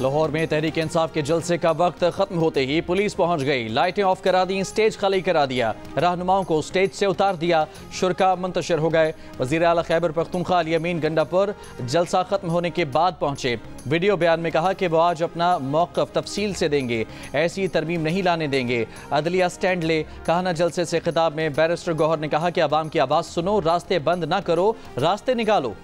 लाहौर में तहरीक इंसाफ के जलसे का वक्त खत्म होते ही पुलिस पहुंच गई। लाइटें ऑफ करा दी, स्टेज खाली करा दिया, रहनुमाओं को स्टेज से उतार दिया, शुरका मुंतशिर हो गए। वज़ीर आला खैबर पख्तूनख्वा अली अमीन गंडापुर जलसा खत्म होने के बाद पहुंचे। वीडियो बयान में कहा कि वो आज अपना मौक़िफ़ तफसील से देंगे, ऐसी तरमीम नहीं लाने देंगे, अदलिया स्टैंड ले। कहा ना जलसे से खिताब में बैरिस्टर गौहर ने कहा कि अवाम की आवाज़ सुनो, रास्ते बंद ना करो, रास्ते निकालो।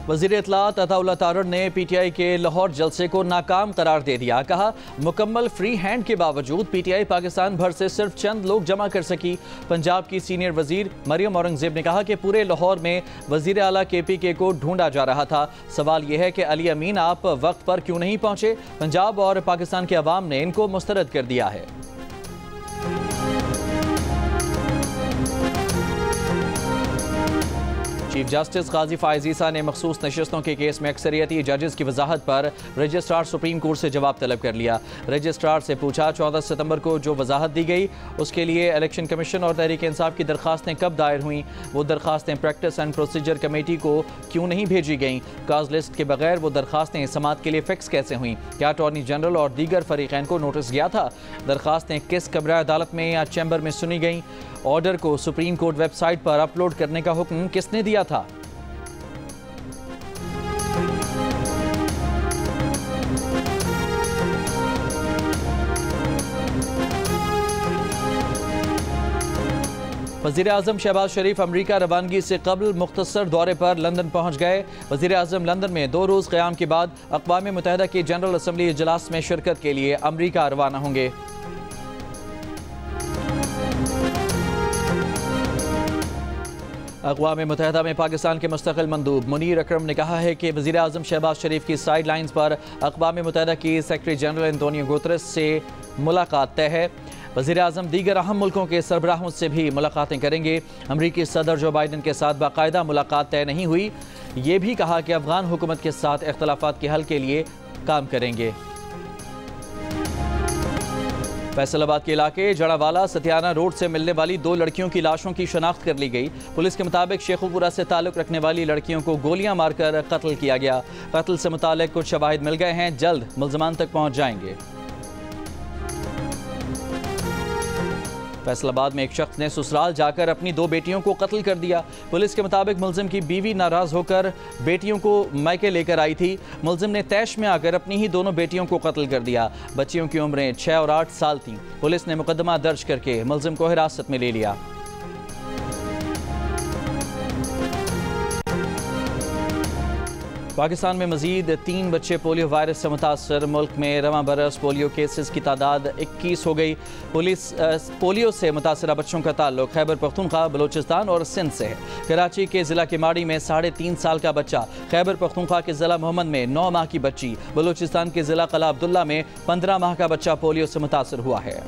वज़ीर इत्तलात अताउल्लाह तारड़ ने PTI के लाहौर जलसे को नाकाम करार दे दिया। कहा मुकम्मल फ्री हैंड के बावजूद PTI पाकिस्तान भर से सिर्फ चंद लोग जमा कर सकी। पंजाब की सीनियर वज़ीर मरियम औरंगज़ेब ने कहा कि पूरे लाहौर में वज़ीर आला KPK को ढूंढा जा रहा था। सवाल यह है कि अली अमीन आप वक्त पर क्यों नहीं पहुंचे? पंजाब और पाकिस्तान के अवाम ने इनको मुस्तरद कर दिया है। चीफ जस्टिस काजी फायज़ ईसा ने मखसूस नशस्तों के केस में अक्सरियती जजेस की वजाहत पर रजिस्ट्रार सुप्रीम कोर्ट से जवाब तलब कर लिया। रजिस्ट्रार से पूछा 14 सितंबर को जो वजाहत दी गई उसके लिए इलेक्शन कमीशन और तहरीक इंसाफ की दरखास्तें कब दायर हुई, वो दरखास्तें प्रैक्टिस एंड प्रोसीजर कमेटी को क्यों नहीं भेजी गईं, काज लिस्ट के बगैर वो दरखास्तें समात के लिए फिक्स कैसे हुई, क्या अटॉर्नी जनरल और दीगर फरीकैन को नोटिस गया था, दरखास्तें किस कमरा अदालत में या चैम्बर में सुनी गईं, ऑर्डर को सुप्रीम कोर्ट वेबसाइट पर अपलोड करने का हुक्म किसने दिया था। वज़ीर आज़म शहबाज शरीफ अमरीका रवानगी से कबल मुख्तसर दौरे पर लंदन पहुंच गए। वज़ीर आज़म लंदन में 2 रोज़ क़याम के बाद अक़वाम मुत्तहिदा की जनरल असम्बली इजलास में शिरकत के लिए अमरीका रवाना होंगे। अक़वाम मुत्तहिदा में पाकिस्तान के मुस्तक़िल मंदूब मुनीर अकरम ने कहा है कि वज़ीर आज़म शहबाज शरीफ की साइड लाइन्स पर अक़वाम मुत्तहिदा की सेक्रेटरी जनरल एंटोनियो गुतरेस से मुलाकात तय है। वज़ीर आज़म दीगर अहम मुल्कों के सरबराहों से भी मुलाकातें करेंगे। अमरीकी सदर जो बाइडन के साथ बाकायदा मुलाकात तय नहीं हुई। ये भी कहा कि अफ़गान हुकूमत के साथ इख्तलाफात के हल के लिए काम करेंगे। फैसलाबाद के इलाके जड़ावाला सतियाना रोड से मिलने वाली 2 लड़कियों की लाशों की शनाख्त कर ली गई। पुलिस के मुताबिक शेखुपुरा से ताल्लुक़ रखने वाली लड़कियों को गोलियां मारकर कत्ल किया गया। कत्ल से मुताल्लिक़ कुछ शवाहिद मिल गए हैं, जल्द मुल्ज़मान तक पहुंच जाएंगे। फैसलाबाद में एक शख्स ने ससुराल जाकर अपनी 2 बेटियों को कत्ल कर दिया। पुलिस के मुताबिक मुलजिम की बीवी नाराज होकर बेटियों को मायके लेकर आई थी। मुलजिम ने तैश में आकर अपनी ही दोनों बेटियों को कत्ल कर दिया। बच्चियों की उम्रें 6 और 8 साल थीं। पुलिस ने मुकदमा दर्ज करके मुलजिम को हिरासत में ले लिया। पाकिस्तान में मजीद 3 बच्चे पोलियो वायरस से मुतासर। मुल्क में रवां बरस पोलियो केसेस की तादाद 21 हो गई। पोलियो से मुतासरा बच्चों का ताल्लुक खैबर पख्तूनख्वा, बलोचिस्तान और सिंध से है। कराची के ज़िला किमाड़ी में 3.5 साल का बच्चा, खैबर पख्तूनख्वा के ज़िला मोहम्मद में 9 माह की बच्ची, बलोचिस्तान के ज़िला कला अब्दुल्ला में 15 माह का बच्चा पोलियो से मुतासर हुआ है।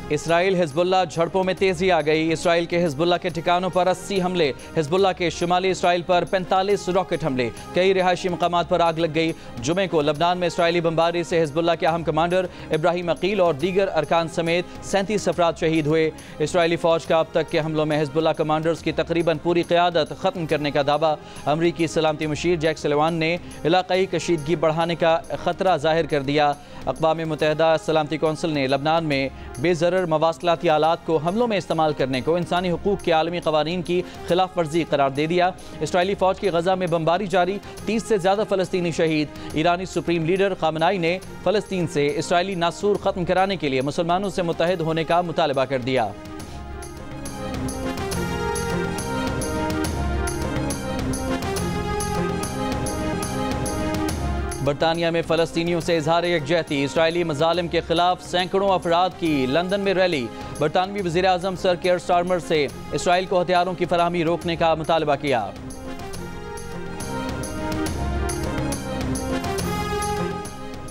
इसराइल हिजबुल्लाह झड़पों में तेजी आ गई। इसराइल के हिजबुल्लाह के ठिकानों पर 80 हमले, हिजबुल्लाह के शुमाली इसराइल पर 45 रॉकेट हमले, कई रिहायशी मकामात पर आग लग गई। जुमे को लबनान में इसराइली बमबारी से हिजबुल्लाह के अहम कमांडर इब्राहिम अकील और दीगर अरकान समेत 37 अफराद शहीद हुए। इसराइली फौज का अब तक के हमलों में हिजबुल्लाह कमांडर्स की तकरीबन पूरी क़यादत ख़त्म करने का दावा। अमरीकी सलामती मुशीर जैक सुलेवान ने इलाक़ाई कशीदगी बढ़ाने का ख़तरा जाहिर कर दिया। अक़वाम मुत्तहिदा सलामती कौंसिल ने लबनान में बेज़रर मवासलाती आलात को हमलों में इस्तेमाल करने को इंसानी हुकूक के आलमी क़वानीन की खिलाफ वर्जी करार दे दिया। इसराइली फ़ौज की गज़ा में बमबारी जारी, 30 से ज़्यादा फ़लस्तीनी शहीद। ईरानी सुप्रीम लीडर ख़ामेनी ने फ़लस्तीन से इसराइली नासूर ख़त्म कराने के लिए मुसलमानों से मुत्तहिद होने का मुतालबा कर दिया। बरतानिया में फ़लस्तीनियों से इजहार यकजहती, इसराइली मज़ालिम के खिलाफ सैकड़ों अफराद की लंदन में रैली। बरतानवी वज़ीर आज़म सर केयर स्टारमर से इसराइल को हथियारों की फराहमी रोकने का मुतालबा किया।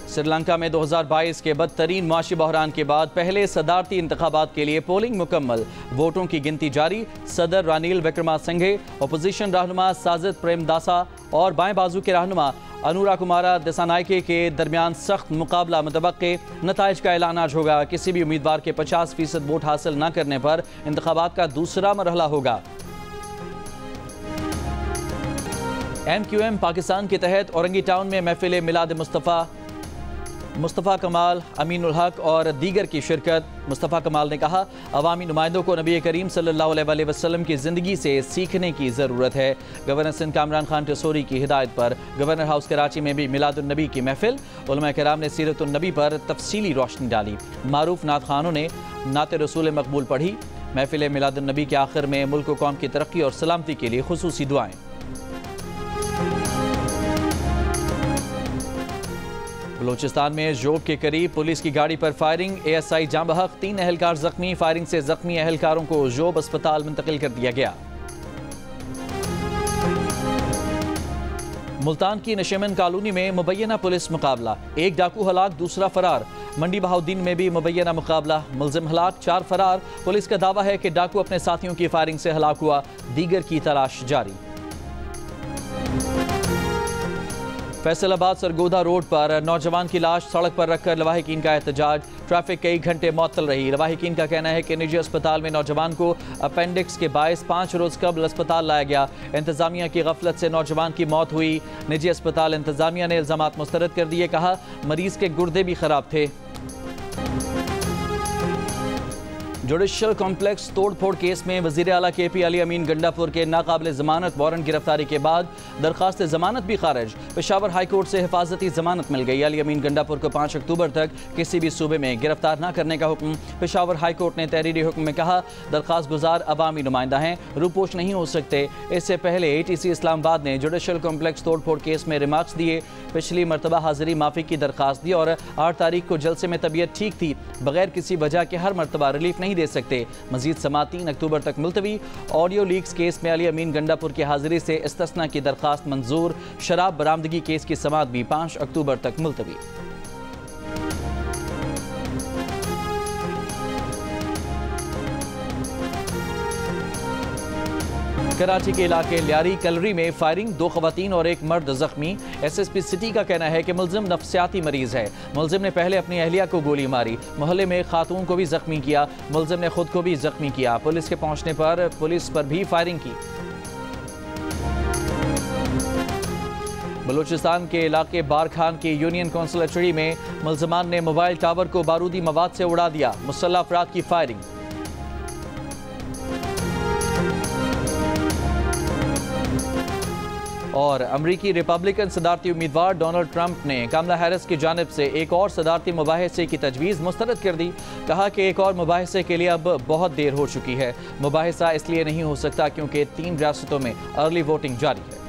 श्रीलंका में 2022 के बदतरीन मुआशी बहरान के बाद पहले सदारती इंतखाबात के लिए पोलिंग मुकम्मल, वोटों की गिनती जारी। सदर रानिल विक्रमासिंघे, अपोजिशन रहनुमा साजिद प्रेमदासा और बाएं बाजू के रहनुमा अनुरा कुमारा दिसानायके के दरमियान सख्त मुकाबला मुतवक्के। नताइज का ऐलान आज होगा। किसी भी उम्मीदवार के 50% वोट हासिल न करने पर इंतखाबात का दूसरा मरहला होगा। MQM पाकिस्तान के तहत औरंगी टाउन में महफिल मिलाद मुस्तफ़ा कमाल, अमीनुल हक और दीगर की शिरकत। मुस्तफ़ा कमाल ने कहा, अवामी नुमाइंदों को नबी करीम सल्लल्लाहु अलैहि वसल्लम की ज़िंदगी से सीखने की ज़रूरत है। गवर्नर सिंध कामरान खान टसोरी की हिदायत पर गवर्नर हाउस कराची में भी मिलादुन्नबी की महफिल। उलमा कराम ने सीरतुन्नबी पर तफसीली रोशनी डाली। मारूफ नात खानों ने नात रसूल मकबूल पढ़ी। महफिल मिलादुन्नबी के आखिर में मुल्क व कौम की तरक्की और सलामती के लिए खुसूसी दुआएं। बलूचिस्तान में जोब के करीब पुलिस की गाड़ी पर फायरिंग। ASI जाँ बहक, 3 एहलकार जख्मी। फायरिंग से जख्मी एहलकारों को जोब अस्पताल मुंतकिल कर दिया गया। मुल्तान की नशेमन कॉलोनी में मुबैना पुलिस मुकाबला। एक डाकू हलाक, दूसरा फरार। मंडी बहाउद्दीन में भी मुबैना मुकाबला। मुलजिम हलाक, 4 फरार। पुलिस का दावा है कि डाकू अपने साथियों की फायरिंग से हलाक हुआ। दीगर की तलाश जारी। फैसलाबाद सरगोधा रोड पर नौजवान की लाश सड़क पर रखकर लवाहिकीन का एहतजाज। ट्रैफिक कई घंटे मुअत्तल रही। लवाहिकीन का कहना है कि निजी अस्पताल में नौजवान को अपेंडिक्स के बायस 5 रोज कबल अस्पताल लाया गया। इंतजामिया की गफलत से नौजवान की मौत हुई। निजी अस्पताल इंतजामिया ने इल्जामात मुस्तरद कर दिए। कहा, मरीज के गुर्दे भी खराब थे। जुडिशल कॉम्प्लेक्स तोड़फोड़ केस में वज़ीर आला KP अली अमीन गंडापुर के नाकाबिल ज़मानत वारंट गिरफ्तारी के बाद दरख्वास्त ज़मानत भी खारिज। पेशावर हाई कोर्ट से हिफाजती ज़मानत मिल गई। अली अमीन गंडापुर को 5 अक्टूबर तक किसी भी सूबे में गिरफ्तार न करने का हुक्म। पेशावर हाई कोर्ट ने तहरीरी हुक्म में कहा, दरख्वास्त गुजार अवामी नुमाइंदा हैं, रूपोश नहीं हो सकते। इससे पहले ATC इस्लामाबाद ने जुडिशल कॉम्प्लेक्स तोड़फोड़ केस में रिमार्क्स दिए। पिछली मरतबा हाजिरी माफ़ी की दरख्वास्त दी और 8 तारीख को जलसे में तबीयत ठीक थी। बगैर किसी वजह के हर मरतबा रिलीफ नहीं दे सकते। मजीद समाअत 3 अक्टूबर तक मुलतवी। ऑडियो लीक्स केस में अली अमीन गंडापुर की हाजिरी से इस्तिस्ना की दरख्वास्त मंजूर। शराब बरामदगी केस की समाअत भी 5 अक्टूबर तक मुलतवी। कराची के इलाके लियारी कलरी में फायरिंग। 2 खवातीन और 1 मर्द जख्मी। SSP सिटी का कहना है कि मुलजिम नफ्सियाती मरीज है। मुलजिम ने पहले अपनी अहलिया को गोली मारी। मोहल्ले में खातून को भी जख्मी किया। मुलजिम ने खुद को भी जख्मी किया। पुलिस के पहुंचने पर पुलिस पर भी फायरिंग की। बलूचिस्तान के इलाके बारखान की यूनियन कौंसिल में मुलजमान ने मोबाइल टावर को बारूदी मवाद से उड़ा दिया। मुसल्लह अफराद की फायरिंग। और अमरीकी रिपब्लिकन सदारती उम्मीदवार डोनाल्ड ट्रंप ने कमला हैरिस की जानिब से एक और सदारती मुबाहिसे की तजवीज़ मुस्तरद कर दी। कहा कि एक और मुबाहिसे के लिए अब बहुत देर हो चुकी है। मुबाहिसा इसलिए नहीं हो सकता क्योंकि 3 रियासतों में अर्ली वोटिंग जारी है।